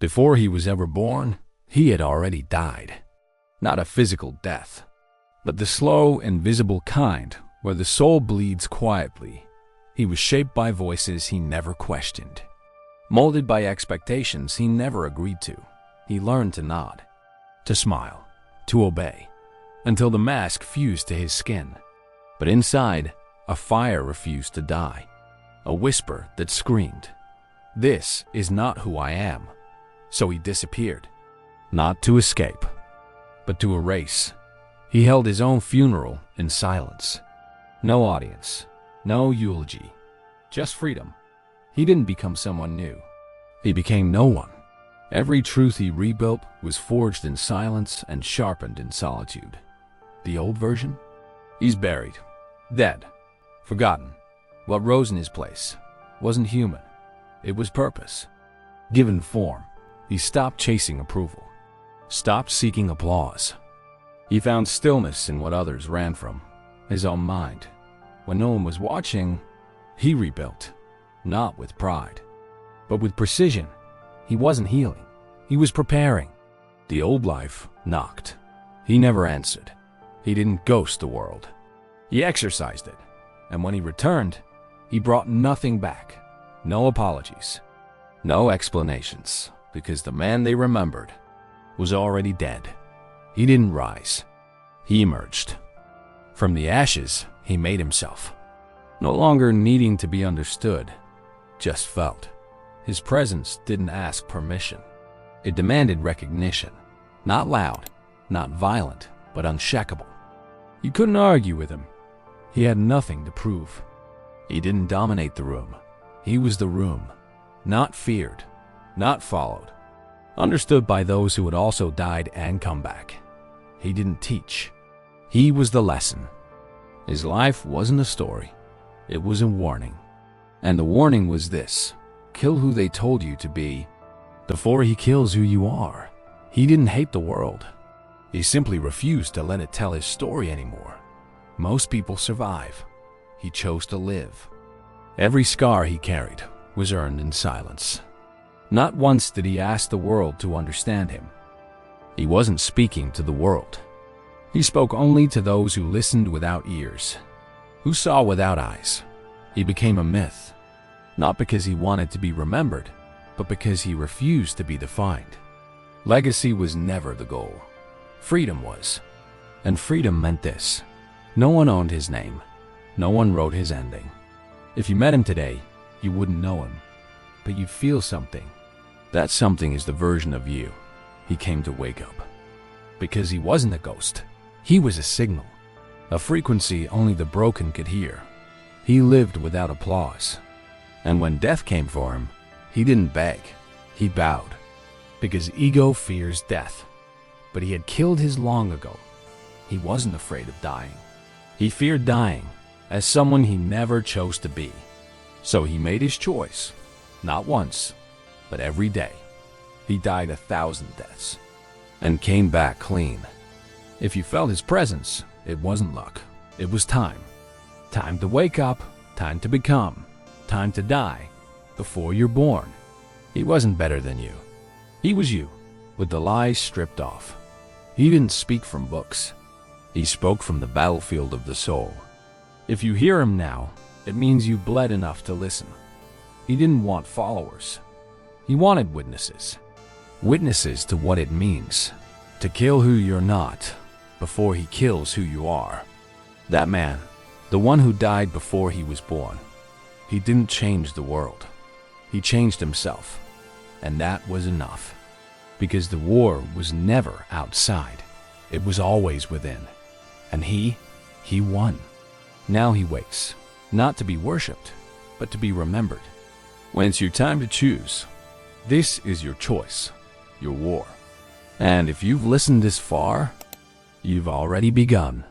Before he was ever born, he had already died. Not a physical death, but the slow, invisible kind where the soul bleeds quietly. He was shaped by voices he never questioned, molded by expectations he never agreed to. He learned to nod, to smile, to obey, until the mask fused to his skin. But inside, a fire refused to die, a whisper that screamed, "This is not who I am." So he disappeared, not to escape, but to erase. He held his own funeral in silence. No audience, no eulogy, just freedom. He didn't become someone new. He became no one. Every truth he rebuilt was forged in silence and sharpened in solitude. The old version? He's buried, dead, forgotten. What rose in his place wasn't human. It was purpose, given form. He stopped chasing approval, stopped seeking applause. He found stillness in what others ran from, his own mind. When no one was watching, he rebuilt, not with pride, but with precision. He wasn't healing, he was preparing. The old life knocked. He never answered. He didn't ghost the world. He exercised it, and when he returned, he brought nothing back. No apologies, no explanations, because the man they remembered was already dead. He didn't rise. He emerged. From the ashes, he made himself, no longer needing to be understood, just felt. His presence didn't ask permission. It demanded recognition. Not loud, not violent, but unshakable. You couldn't argue with him. He had nothing to prove. He didn't dominate the room. He was the room, not feared, not followed, understood by those who had also died and come back. He didn't teach. He was the lesson. His life wasn't a story. It was a warning. And the warning was this: kill who they told you to be before he kills who you are. He didn't hate the world. He simply refused to let it tell his story anymore. Most people survive. He chose to live. Every scar he carried was earned in silence. Not once did he ask the world to understand him. He wasn't speaking to the world. He spoke only to those who listened without ears, who saw without eyes. He became a myth, not because he wanted to be remembered, but because he refused to be defined. Legacy was never the goal. Freedom was. And freedom meant this: no one owned his name. No one wrote his ending. If you met him today, you wouldn't know him, but you'd feel something. That something is the version of you he came to wake up. Because he wasn't a ghost. He was a signal, a frequency only the broken could hear. He lived without applause. And when death came for him, he didn't beg, he bowed. Because ego fears death. But he had killed his long ago. He wasn't afraid of dying. He feared dying as someone he never chose to be. So he made his choice, not once, but every day. He died 1,000 deaths and came back clean. If you felt his presence, it wasn't luck. It was time. Time to wake up, time to become, time to die before you're born. He wasn't better than you. He was you, with the lies stripped off. He didn't speak from books. He spoke from the battlefield of the soul. If you hear him now, it means you bled enough to listen. He didn't want followers. He wanted witnesses. Witnesses to what it means to kill who you're not before he kills who you are. That man, the one who died before he was born, he didn't change the world. He changed himself, and that was enough. Because the war was never outside. It was always within. And he won. Now he waits, not to be worshipped, but to be remembered. When it's your time to choose, this is your choice, your war. And if you've listened this far, you've already begun.